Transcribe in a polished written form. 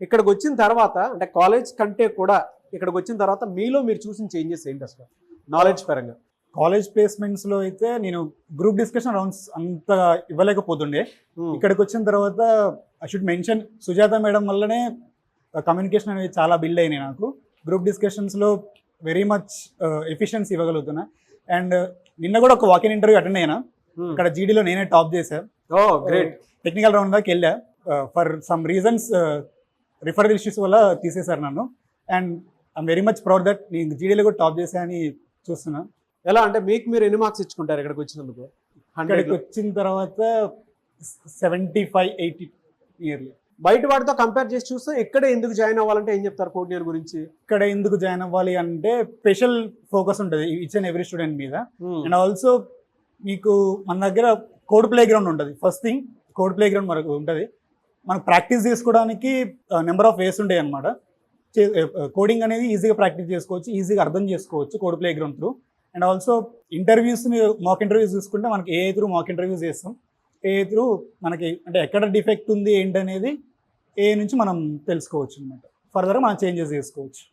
ఇక్కడికి వచ్చిన తర్వాత అంటే కాలేజ్ కంటే కూడా ఇక్కడికి వచ్చిన తర్వాత మీలో మీరు చూసిన చేంజెస్ ఏంటి అసలు నాలెడ్జ్ పరంగా? కాలేజ్ ప్లేస్మెంట్స్లో అయితే నేను గ్రూప్ డిస్కషన్ రౌండ్స్ అంత ఇవ్వలేకపోతుండే. ఇక్కడికి వచ్చిన తర్వాత I should mention Sujatha madam వల్లనే కమ్యూనికేషన్ అనేది చాలా బిల్డ్ అయినాయి నాకు. గ్రూప్ డిస్కషన్స్లో వెరీ మచ్ ఎఫిషియన్సీ ఇవ్వగలుగుతున్నా. అండ్ నిన్న కూడా ఒక వాకిన్ ఇంటర్వ్యూ అటెండ్ అయినా. ఇక్కడ జీడీలో నేనే టాప్ చేశాను. ఓ గ్రేట్. టెక్నికల్ రౌండ్ దాకా వెళ్ళా. For some reasons referral issues వల్ల తీసేశారు నన్ను. And I'm very much proud that నేను జీడీలో కూడా టాప్ చేశానని చూస్తున్నా. ఎలా అంటే మీకు మీరు ఎన్ని మార్క్స్ ఇచ్చుకుంటారు ఇక్కడికి వచ్చినందుకు? ఇక్కడికి వచ్చిన తర్వాత 75-80 ఇయర్లీ. బయట వాటితో కంపేర్ చేసి చూస్తే ఇక్కడ ఎందుకు జాయిన్ అవ్వాలంటే ఏం చెప్తారు కోఆర్డినేటర్ గురించి? ఇక్కడ ఎందుకు జాయిన్ అవ్వాలి అంటే స్పెషల్ ఫోకస్ ఉంటుంది ఈచ్ అండ్ ఎవ్రీ స్టూడెంట్ మీద. అండ్ ఆల్సో మీకు మన దగ్గర కోడ్ ప్లే గ్రౌండ్ ఉంటుంది. First thing code play ground మనకు ఉంటుంది. మనకు ప్రాక్టీస్ చేసుకోవడానికి నెంబర్ ఆఫ్ వేస్ ఉంటాయి అనమాట. కోడింగ్ అనేది ఈజీగా ప్రాక్టీస్ చేసుకోవచ్చు, ఈజీగా అర్థం చేసుకోవచ్చు code playground through. And also ఇంటర్వ్యూస్ని మాక్ ఇంటర్వ్యూస్ చూసుకుంటే మనకి ఏ త్రూ మాక్ ఇంటర్వ్యూస్ చేస్తాం. ఏ త్రూ మనకి అంటే ఎక్కడ డిఫెక్ట్ ఉంది ఏంటనేది ఏ నుంచి మనం తెలుసుకోవచ్చు అనమాట. ఫర్దర్గా మనం చేంజెస్ చేసుకోవచ్చు.